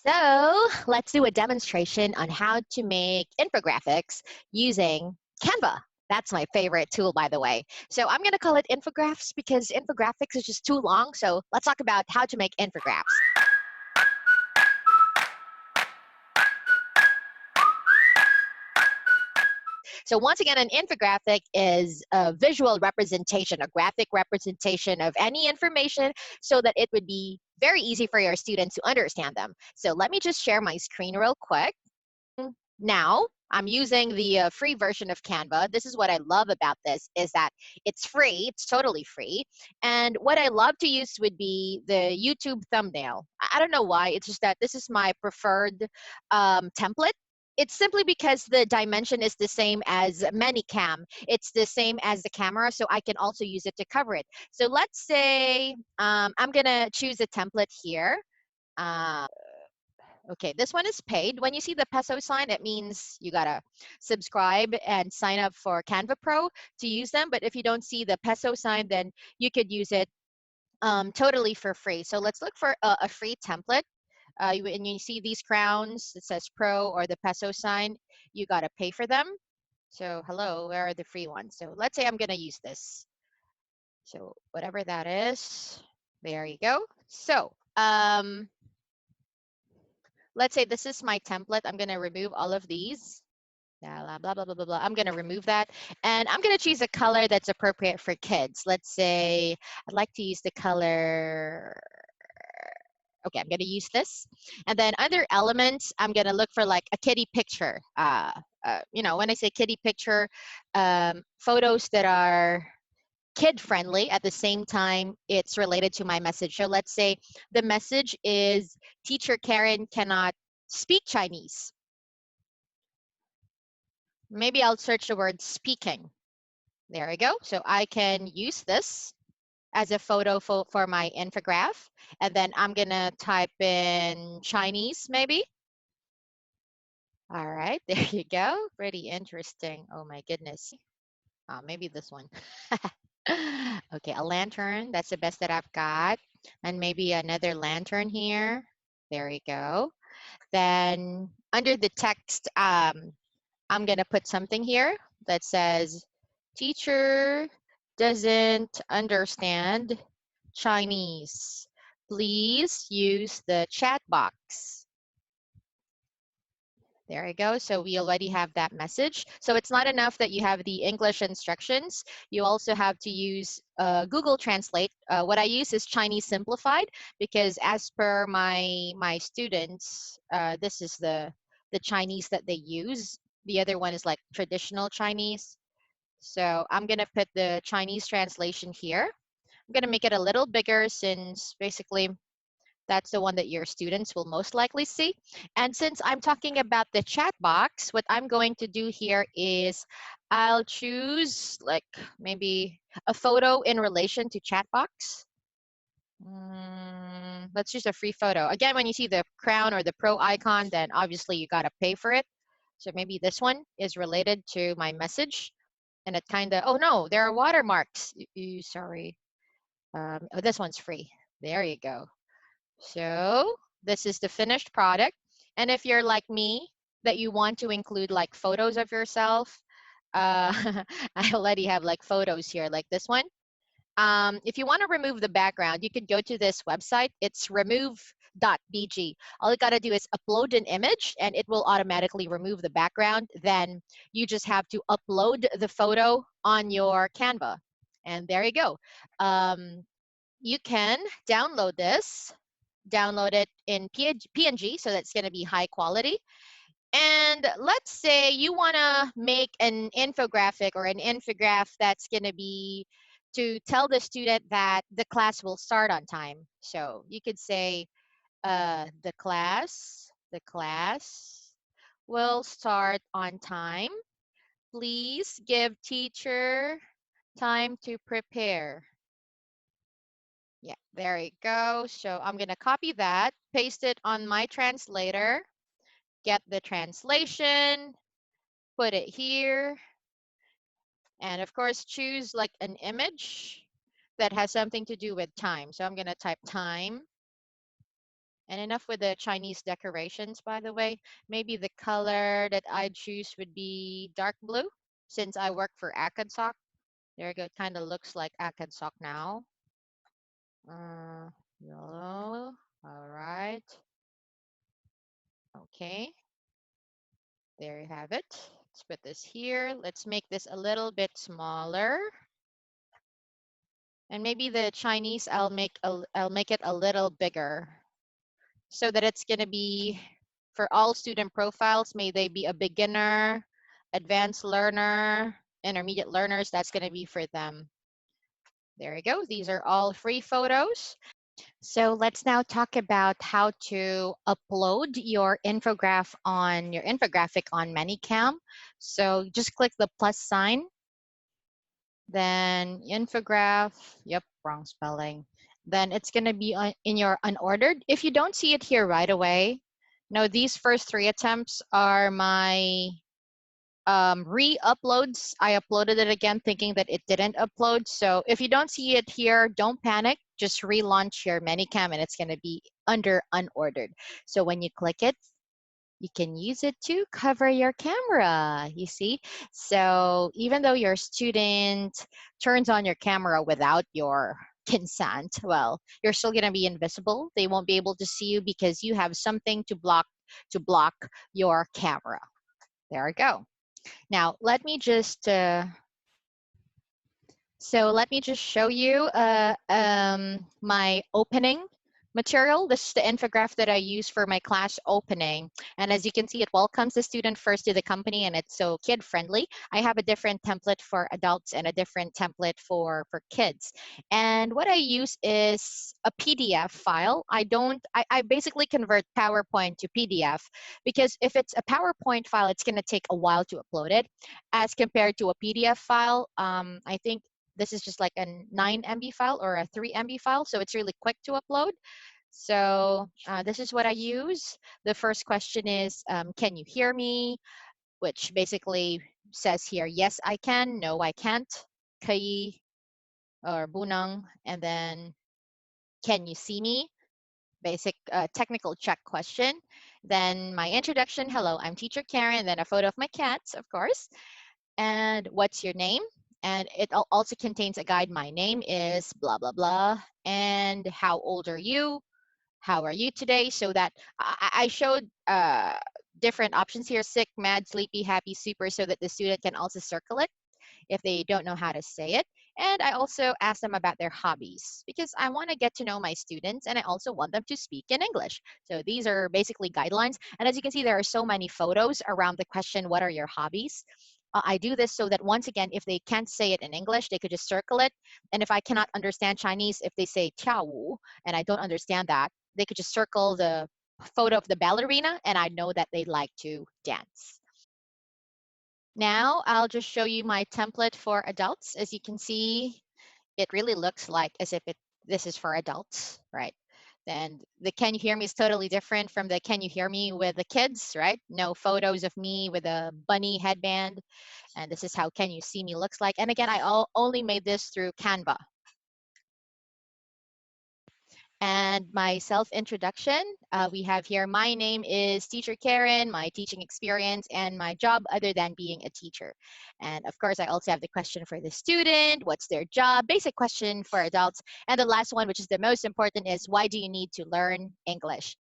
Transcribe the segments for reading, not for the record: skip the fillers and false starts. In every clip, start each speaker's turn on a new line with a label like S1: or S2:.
S1: So let's do a demonstration on how to make infographics using Canva. That's my favorite tool, by the way. So I'm going to call it Infographs because infographics is just too long. So let's talk about how to make infographics. So once again, an infographic is a visual representation, a graphic representation of any information so that it would be very easy for your students to understand them. So let me just share my screen real quick. Now, I'm using the free version of Canva. This is what I love about this is that it's free. It's totally free. And what I love to use would be the YouTube thumbnail. I don't know why. It's just that this is my preferred template. It's simply because the dimension is the same as ManyCam. It's the same as the camera, so I can also use it to cover it. So let's say I'm going to choose a template here. Okay, this one is paid. When you see the peso sign, it means you gotta subscribe and sign up for Canva Pro to use them. But if you don't see the peso sign, then you could use it totally for free. So let's look for a free template. And you see these crowns, it says Pro or the peso sign, you gotta pay for them. So hello, where are the free ones? So let's say I'm gonna use this. So whatever that is, there you go. So let's say this is my template. I'm going to remove all of these. Blah, blah, blah, blah, blah, blah. I'm going to remove that. And I'm going to choose a color that's appropriate for kids. Let's say I'd like to use the color. Okay, I'm going to use this. And then under elements, I'm going to look for like a kitty picture. When I say kitty picture, photos that are kid friendly at the same time it's related to my message. So let's say the message is Teacher Karen cannot speak Chinese. Maybe I'll search the word speaking. There we go. So I can use this as a photo for my infograph. And then I'm going to type in Chinese maybe. All right, there you go. Pretty interesting. Oh my goodness. Maybe this one. Okay, a lantern. That's the best that I've got. And maybe another lantern here. There we go. Then under the text, I'm going to put something here that says, teacher doesn't understand Chinese. Please use the chat box. There you go. So we already have that message. So it's not enough that you have the English instructions. You also have to use Google Translate. What I use is Chinese Simplified because as per my students, this is the Chinese that they use. The other one is like traditional Chinese. So I'm going to put the Chinese translation here. I'm going to make it a little bigger since basically that's the one that your students will most likely see. And since I'm talking about the chat box, what I'm going to do here is I'll choose like maybe a photo in relation to chat box. Let's choose a free photo. Again, when you see the crown or the pro icon, then obviously you got to pay for it. So maybe this one is related to my message. And it kind of, oh no, there are watermarks. Sorry. Oh, this one's free. There you go. So this is the finished product. And if you're like me, that you want to include like photos of yourself, I already have like photos here, like this one. If you want to remove the background, you could go to this website. It's remove.bg. All you got to do is upload an image and it will automatically remove the background. Then you just have to upload the photo on your Canva. And there you go. You can download this. Download it in PNG, so that's going to be high quality. And let's say you want to make an infographic or an infograph that's going to be to tell the student that the class will start on time. So you could say the class will start on time. Please give teacher time to prepare. Yeah, there you go. So I'm going to copy that, paste it on my translator, get the translation, put it here, and of course, choose like an image that has something to do with time. So I'm going to type time. And enough with the Chinese decorations, by the way. Maybe the color that I'd choose would be dark blue, since I work for Acadsoc. There you go. It kind of looks like Acadsoc now. Uh, Yellow. All right. Okay. There you have it. Let's put this here. Let's make this a little bit smaller. And maybe the Chinese, I'll make it a little bigger so that it's going to be for all student profiles. May they be a beginner, advanced learner, intermediate learners. That's going to be for them. There you go. These are all free photos. So let's now talk about how to upload your infographic on ManyCam. So just click the plus sign, then Infograph, yep, wrong spelling. Then it's going to be in your unordered. If you don't see it here right away, no, these first 3 attempts are my re-uploads. I uploaded it again thinking that it didn't upload. So if you don't see it here, don't panic. Just relaunch your ManyCam and it's going to be under unordered. So when you click it, you can use it to cover your camera, you see? So even though your student turns on your camera without your consent, well, you're still going to be invisible. They won't be able to see you because you have something to block your camera. There we go. Now, let me just show you my opening material. This is the infographic that I use for my class opening. And as you can see, it welcomes the student first to the company and it's so kid friendly. I have a different template for adults and a different template for kids. And what I use is a PDF file. I basically convert PowerPoint to PDF because if it's a PowerPoint file, it's going to take a while to upload it as compared to a PDF file. I think this is just like a 9 MB file or a 3 MB file, so it's really quick to upload. So this is what I use. The first question is, can you hear me? Which basically says here, yes, I can, no, I can't, kayi or bunang, and then can you see me? Basic technical check question. Then my introduction, hello, I'm Teacher Karen, and then a photo of my cats, of course. And what's your name? And it also contains a guide. My name is blah, blah, blah. And how old are you? How are you today? So that I showed different options here, sick, mad, sleepy, happy, super, so that the student can also circle it if they don't know how to say it. And I also ask them about their hobbies because I want to get to know my students and I also want them to speak in English. So these are basically guidelines. And as you can see, there are so many photos around the question, what are your hobbies? I do this so that once again, if they can't say it in English, they could just circle it. And if I cannot understand Chinese, if they say 跳舞 and I don't understand that, they could just circle the photo of the ballerina and I know that they like to dance. Now I'll just show you my template for adults. As you can see, it really looks like as if this is for adults, right? Then the can you hear me is totally different from the can you hear me with the kids, right? No photos of me with a bunny headband. And this is how can you see me looks like. And again, I only made this through Canva. And my self-introduction, we have here, my name is Teacher Karen, my teaching experience, and my job other than being a teacher. And of course, I also have the question for the student, what's their job? Basic question for adults. And the last one, which is the most important, is why do you need to learn English?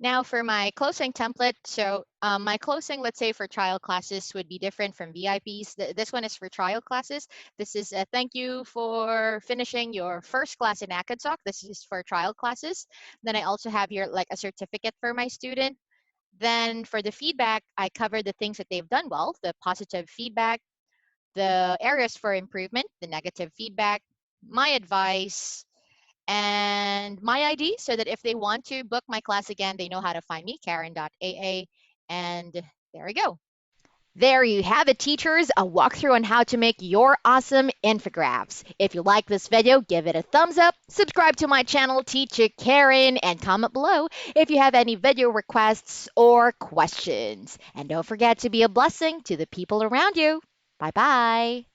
S1: Now for my closing template, so my closing, let's say for trial classes would be different from VIPs. This one is for trial classes. This is a thank you for finishing your first class in Acadsoc. This is for trial classes. Then I also have here like a certificate for my student. Then for the feedback, I cover the things that they've done well, the positive feedback, the areas for improvement, the negative feedback, my advice, and my ID so that if they want to book my class again, they know how to find me, Karen.aa. And there we go. There you have it, teachers, a walkthrough on how to make your awesome infographics. If you like this video, give it a thumbs up, subscribe to my channel, Teacha Karen, and comment below if you have any video requests or questions. And don't forget to be a blessing to the people around you. Bye-bye.